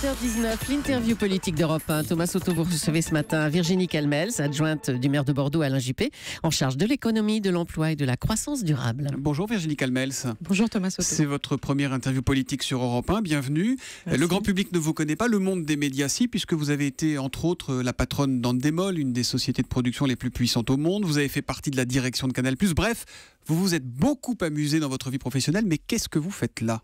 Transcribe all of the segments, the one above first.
8h19, l'interview politique d'Europe 1. Thomas Soto, vous recevez ce matin Virginie Calmels, adjointe du maire de Bordeaux Alain Juppé, en charge de l'économie, de l'emploi et de la croissance durable. Bonjour Virginie Calmels. Bonjour Thomas Soto. C'est votre première interview politique sur Europe 1, bienvenue. Merci. Le grand public ne vous connaît pas, le monde des médias si, puisque vous avez été entre autres la patronne d'Endemol, une des sociétés de production les plus puissantes au monde. Vous avez fait partie de la direction de Canal+. Bref, vous vous êtes beaucoup amusé dans votre vie professionnelle, mais qu'est-ce que vous faites là ?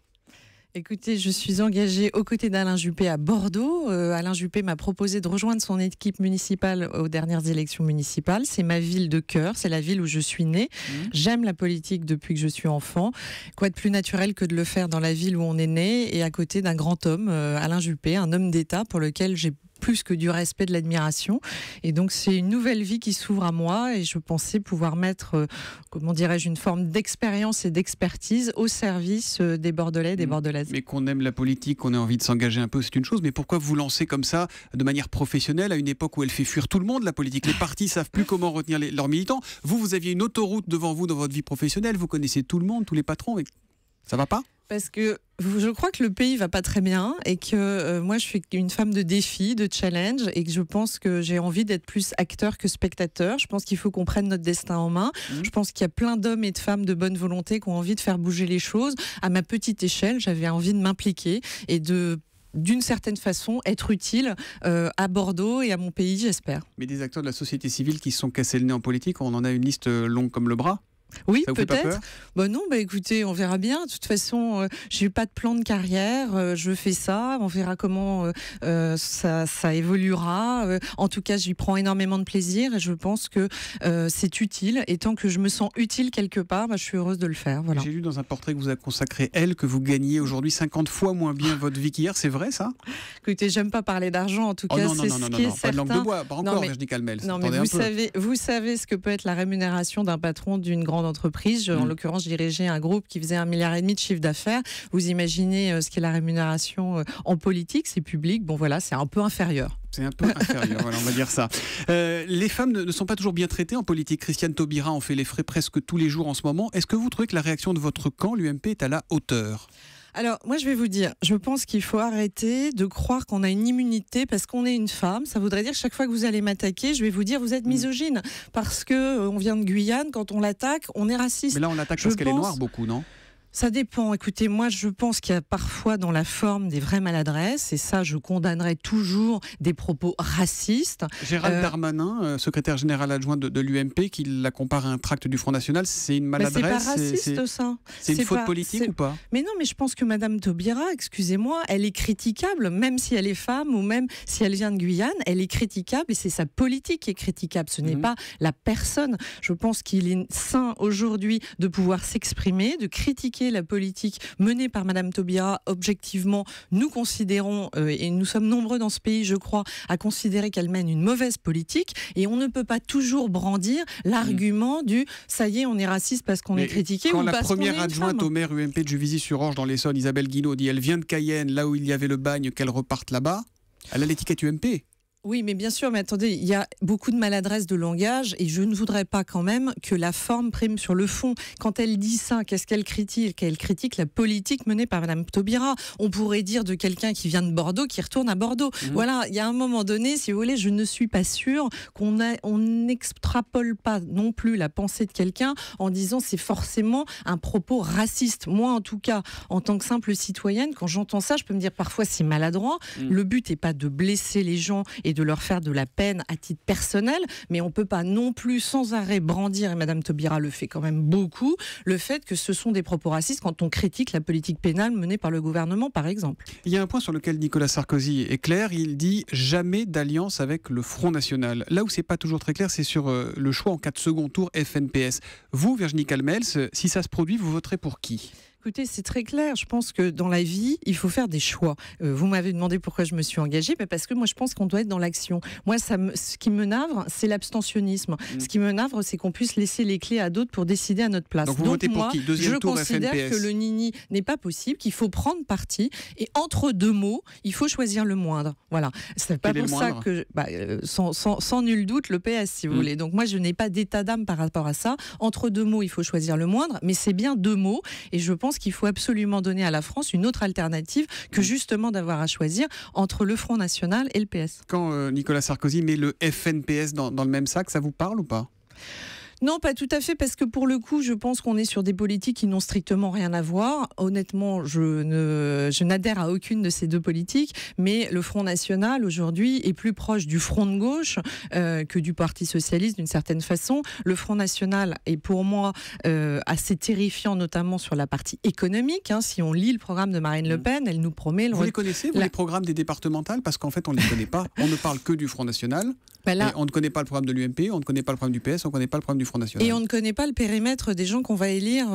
Écoutez, je suis engagée aux côtés d'Alain Juppé à Bordeaux. Alain Juppé m'a proposé de rejoindre son équipe municipale aux dernières élections municipales. C'est ma ville de cœur, c'est la ville où je suis née. J'aime la politique depuis que je suis enfant. Quoi de plus naturel que de le faire dans la ville où on est né et à côté d'un grand homme, Alain Juppé, un homme d'État pour lequel j'ai plus que du respect, de l'admiration. Et donc, c'est une nouvelle vie qui s'ouvre à moi et je pensais pouvoir mettre, comment dirais-je, une forme d'expérience et d'expertise au service des Bordelais, des Bordelaises. Mais qu'on aime la politique, qu'on ait envie de s'engager un peu, c'est une chose. Mais pourquoi vous lancez comme ça, de manière professionnelle, à une époque où elle fait fuir tout le monde, la politique ? Les partis ne savent plus comment retenir leurs militants. Vous aviez une autoroute devant vous dans votre vie professionnelle. Vous connaissez tout le monde, tous les patrons. Et ça va pas ? Parce que je crois que le pays va pas très bien et que moi je suis une femme de défi, de challenge et que je pense que j'ai envie d'être plus acteur que spectateur. Je pense qu'il faut qu'on prenne notre destin en main. Je pense qu'il y a plein d'hommes et de femmes de bonne volonté qui ont envie de faire bouger les choses. À ma petite échelle, j'avais envie de m'impliquer et d'une certaine façon, être utile à Bordeaux et à mon pays, j'espère. Mais des acteurs de la société civile qui se sont cassés le nez en politique, on en a une liste longue comme le bras. Oui, ça vous fait pas peut-être. peur ? Non, écoutez, on verra bien. De toute façon, j'ai pas de plan de carrière. Je fais ça. On verra comment ça évoluera. En tout cas, j'y prends énormément de plaisir et je pense que c'est utile. Et tant que je me sens utile quelque part, je suis heureuse de le faire. Voilà. J'ai lu dans un portrait que vous a consacré elle que vous gagnez aujourd'hui 50 fois moins bien votre vie qu'hier. C'est vrai ça ? Écoutez, j'aime pas parler d'argent. En tout cas, c'est ce qui est certain. Pas de langue de bois. Pas encore, Virginie Calmels. Non, mais vous savez ce que peut être la rémunération d'un patron d'une grande entreprise. En l'occurrence, je dirigeais un groupe qui faisait 1,5 milliard de chiffre d'affaires. Vous imaginez ce qu'est la rémunération en politique, c'est public. Bon voilà, c'est un peu inférieur. C'est un peu inférieur, voilà, on va dire ça. Les femmes ne sont pas toujours bien traitées en politique. Christiane Taubira en fait les frais presque tous les jours en ce moment. Est-ce que vous trouvez que la réaction de votre camp, l'UMP, est à la hauteur ? Alors, moi, je vais vous dire, je pense qu'il faut arrêter de croire qu'on a une immunité parce qu'on est une femme. Ça voudrait dire que chaque fois que vous allez m'attaquer, je vais vous dire, vous êtes misogyne. Parce que on vient de Guyane, quand on l'attaque, on est raciste. Mais là, on l'attaque parce qu'elle est noire, beaucoup, non ? Ça dépend. Écoutez, moi, je pense qu'il y a parfois dans la forme des vraies maladresses, et ça, je condamnerai toujours des propos racistes. Gérald Darmanin, secrétaire général adjoint de l'UMP, qui la compare à un tract du Front National, c'est une maladresse. C'est pas raciste, ça. C'est une faute politique ou pas ? Mais non, mais je pense que Madame Taubira, excusez-moi, elle est critiquable, même si elle est femme ou même si elle vient de Guyane, elle est critiquable et c'est sa politique qui est critiquable. Ce n'est pas la personne. Je pense qu'il est sain aujourd'hui de pouvoir s'exprimer, de critiquer la politique menée par Madame Taubira. Objectivement, nous considérons, et nous sommes nombreux dans ce pays, je crois, à considérer qu'elle mène une mauvaise politique, et on ne peut pas toujours brandir l'argument du « ça y est, on est raciste parce qu'on est critiqué » ou parce qu'on est une femme. Quand la première adjointe au maire UMP de Juvisy-sur-Orge dans l'Essonne, Isabelle Guinaud, dit « elle vient de Cayenne, là où il y avait le bagne, qu'elle reparte là-bas », elle a l'étiquette UMP. Oui, mais bien sûr, mais attendez, il y a beaucoup de maladresse de langage et je ne voudrais pas quand même que la forme prime sur le fond. Quand elle dit ça, qu'est-ce qu'elle critique ? Elle critique la politique menée par Madame Taubira. On pourrait dire de quelqu'un qui vient de Bordeaux, qui retourne à Bordeaux. Voilà, il y a un moment donné, si vous voulez, je ne suis pas sûre qu'on n'extrapole pas non plus la pensée de quelqu'un en disant c'est forcément un propos raciste. Moi, en tout cas, en tant que simple citoyenne, quand j'entends ça, je peux me dire parfois c'est maladroit. Le but n'est pas de blesser les gens et de leur faire de la peine à titre personnel, mais on ne peut pas non plus sans arrêt brandir, et Madame Taubira le fait quand même beaucoup, le fait que ce sont des propos racistes quand on critique la politique pénale menée par le gouvernement, par exemple. Il y a un point sur lequel Nicolas Sarkozy est clair, il dit jamais d'alliance avec le Front National. Là où c'est pas toujours très clair, c'est sur le choix en cas de second tour FNPS. Vous, Virginie Calmels, si ça se produit, vous voterez pour qui ? Écoutez, c'est très clair. Je pense que dans la vie, il faut faire des choix. Vous m'avez demandé pourquoi je me suis engagée, mais parce que moi, je pense qu'on doit être dans l'action. Moi, ce qui me navre, c'est l'abstentionnisme. Ce qui me navre, c'est qu'on puisse laisser les clés à d'autres pour décider à notre place. Donc vous votez pour qui ? Deuxième tour FNPS. Je considère que le nini n'est pas possible, qu'il faut prendre parti. Et entre deux mots, il faut choisir le moindre. Voilà. C'est pas pour ça que, sans nul doute, le PS, si vous voulez. Donc moi, je n'ai pas d'état d'âme par rapport à ça. Entre deux mots, il faut choisir le moindre, mais c'est bien deux mots. Et je pense pense qu'il faut absolument donner à la France une autre alternative que justement d'avoir à choisir entre le Front National et le PS. Quand Nicolas Sarkozy met le FNPS dans le même sac, ça vous parle ou pas ? Non, pas tout à fait, parce que pour le coup, je pense qu'on est sur des politiques qui n'ont strictement rien à voir. Honnêtement, je n'adhère à aucune de ces deux politiques, mais le Front National, aujourd'hui, est plus proche du Front de gauche que du Parti Socialiste, d'une certaine façon. Le Front National est pour moi assez terrifiant, notamment sur la partie économique. Si on lit le programme de Marine Le Pen, elle nous promet... Vous les connaissez, les programmes des départementales ? Parce qu'en fait, on ne les connaît pas. On ne parle que du Front National. Là, on ne connaît pas le programme de l'UMP, on ne connaît pas le programme du PS, on ne connaît pas le programme du Front National. Et on ne connaît pas le périmètre des gens qu'on va élire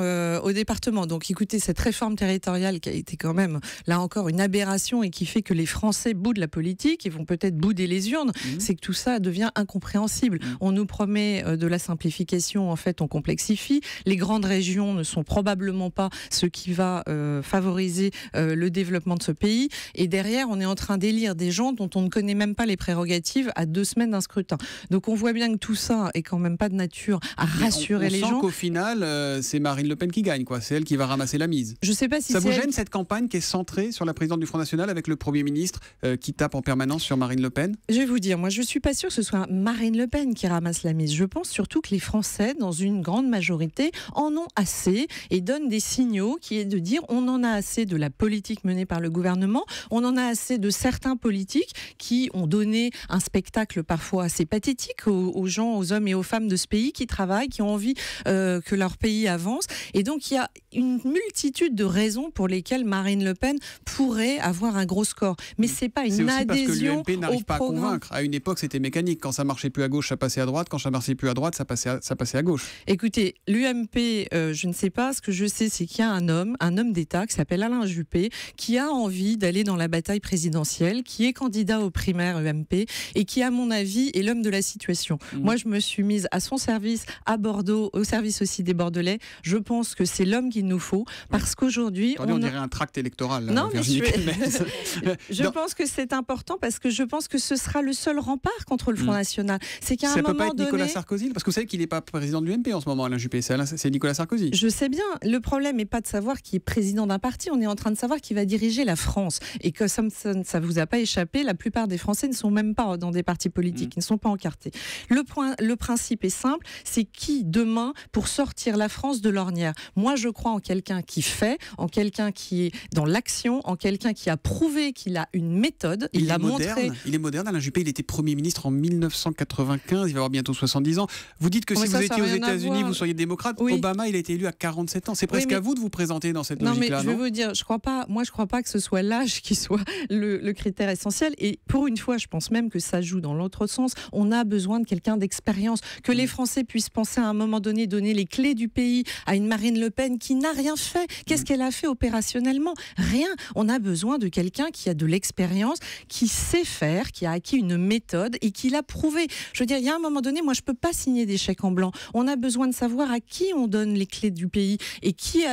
au département. Donc écoutez, cette réforme territoriale qui a été quand même, là encore, une aberration et qui fait que les Français boudent la politique et vont peut-être bouder les urnes, c'est que tout ça devient incompréhensible. On nous promet de la simplification, en fait on complexifie. Les grandes régions ne sont probablement pas ce qui va favoriser le développement de ce pays. Et derrière, on est en train d'élire des gens dont on ne connaît même pas les prérogatives à 2 semaines d'un scrutin. Donc on voit bien que tout ça est quand même pas de nature à rassurer les gens. On sent qu'au final, c'est Marine Le Pen qui gagne, quoi. C'est elle qui va ramasser la mise. Je sais pas si ça vous gêne cette campagne qui est centrée sur la présidente du Front National avec le Premier ministre qui tape en permanence sur Marine Le Pen ? Je vais vous dire, moi je suis pas sûre que ce soit Marine Le Pen qui ramasse la mise. Je pense surtout que les Français, dans une grande majorité, en ont assez et donnent des signaux qui est de dire on en a assez de la politique menée par le gouvernement, on en a assez de certains politiques qui ont donné un spectacle parfois assez pathétique aux gens, aux hommes et aux femmes de ce pays qui travaillent, qui ont envie que leur pays avance. Et donc il y a une multitude de raisons pour lesquelles Marine Le Pen pourrait avoir un gros score. Mais c'est pas une adhésion parce que l'UMP n'arrive pas à programme. convaincre. À une époque, c'était mécanique. Quand ça marchait plus à gauche, ça passait à droite. Quand ça marchait plus à droite, ça passait à gauche. Écoutez, l'UMP, je ne sais pas. Ce que je sais, c'est qu'il y a un homme d'État qui s'appelle Alain Juppé, qui a envie d'aller dans la bataille présidentielle, qui est candidat aux primaires UMP et qui, à mon avis, est l'homme de la situation. Moi, je me suis mise à son service à Bordeaux, au service aussi des Bordelais. Je pense que c'est l'homme qu'il nous faut parce qu'aujourd'hui... on dirait un tract électoral. Non, mais je pense que c'est important parce que je pense que ce sera le seul rempart contre le Front National. C'est qu'à un moment donné... Ça peut pas être Nicolas donné... Sarkozy ? Parce que vous savez qu'il n'est pas président de l'UMP en ce moment, Alain Juppé. C'est Nicolas Sarkozy. Je sais bien. Le problème n'est pas de savoir qui est président d'un parti. On est en train de savoir qui va diriger la France. Et que ça ne vous a pas échappé, la plupart des Français ne sont même pas dans des partis politiques. Ils ne sont pas encartés. Le principe est simple, c'est qui demain pour sortir la France de l'ornière. Moi, je crois en quelqu'un qui fait, en quelqu'un qui est dans l'action, en quelqu'un qui a prouvé qu'il a une méthode. Il l'a montré. Il est moderne, Alain Juppé. Il était Premier ministre en 1995. Il va avoir bientôt 70 ans. Vous dites que si vous étiez aux États-Unis, vous seriez démocrate. Oui. Obama, il a été élu à 47 ans. C'est presque à vous de vous présenter dans cette logique-là. Non, mais je vais vous dire, je crois pas que ce soit l'âge qui soit le critère essentiel. Et pour une fois, je pense même que ça joue dans l'autre sens. On a besoin de quelqu'un d'expérience, que les Français puissent penser à un moment donné, donner les clés du pays à une Marine Le Pen qui n'a rien fait. Qu'est-ce qu'elle a fait opérationnellement ? Rien. On a besoin de quelqu'un qui a de l'expérience, qui sait faire, qui a acquis une méthode et qui l'a prouvé. Je veux dire, il y a un moment donné, moi je peux pas signer des chèques en blanc. On a besoin de savoir à qui on donne les clés du pays et qui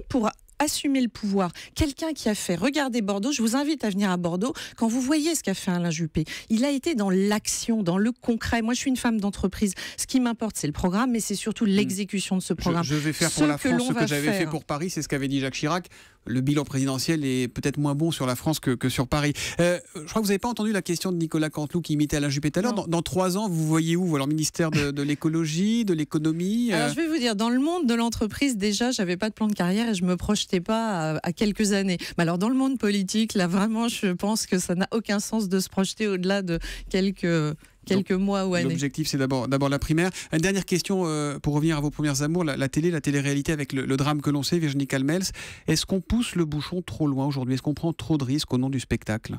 pourra assumer le pouvoir. Quelqu'un qui a fait, regardez Bordeaux, je vous invite à venir à Bordeaux, quand vous voyez ce qu'a fait Alain Juppé, il a été dans l'action, dans le concret. Moi, je suis une femme d'entreprise. Ce qui m'importe, c'est le programme, mais c'est surtout l'exécution de ce programme. Je vais faire pour la France ce que j'avais fait pour Paris, c'est ce qu'avait dit Jacques Chirac. Le bilan présidentiel est peut-être moins bon sur la France que sur Paris. Je crois que vous n'avez pas entendu la question de Nicolas Canteloup qui imitait Alain Juppé tout à l'heure. Dans 3 ans, vous voyez où ? Alors, ministère de l'écologie, de l'économie Alors, je vais vous dire, dans le monde de l'entreprise, déjà, j'avais pas de plan de carrière et je me projetais pas à quelques années. Mais alors, dans le monde politique, là, vraiment, je pense que ça n'a aucun sens de se projeter au-delà de quelques mois ou années. L'objectif, c'est d'abord la primaire. Une dernière question pour revenir à vos premières amours, la télé-réalité avec le drame que l'on sait, Virginie Calmels. Est-ce qu'on pousse le bouchon trop loin aujourd'hui ? Est-ce qu'on prend trop de risques au nom du spectacle ?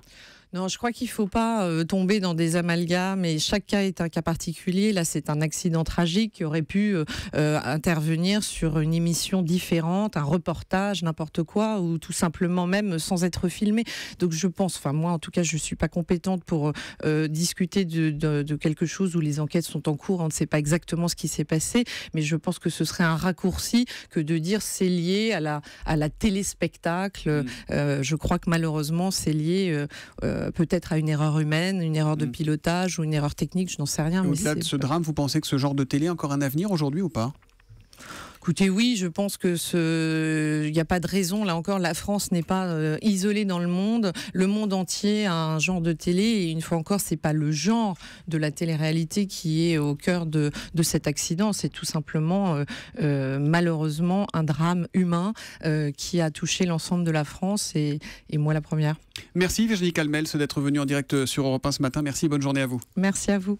Non, je crois qu'il ne faut pas tomber dans des amalgames et chaque cas est un cas particulier. Là, c'est un accident tragique qui aurait pu intervenir sur une émission différente, un reportage, n'importe quoi, ou tout simplement même sans être filmé. Donc je pense, moi en tout cas, je ne suis pas compétente pour discuter de quelque chose où les enquêtes sont en cours. On ne sait pas exactement ce qui s'est passé, mais je pense que ce serait un raccourci que de dire c'est lié à la téléspectacle. Je crois que malheureusement, c'est lié peut-être à une erreur humaine, une erreur de pilotage ou une erreur technique, je n'en sais rien. Au-delà de ce drame, vous pensez que ce genre de télé a encore un avenir aujourd'hui ou pas ? Écoutez, oui, je pense que il n'y a pas de raison. Là encore, la France n'est pas isolée dans le monde. Le monde entier a un genre de télé, et une fois encore, c'est pas le genre de la télé-réalité qui est au cœur de cet accident. C'est tout simplement, malheureusement, un drame humain qui a touché l'ensemble de la France, et moi la première. Merci Virginie Calmels d'être venue en direct sur Europe 1 ce matin. Merci, bonne journée à vous. Merci à vous.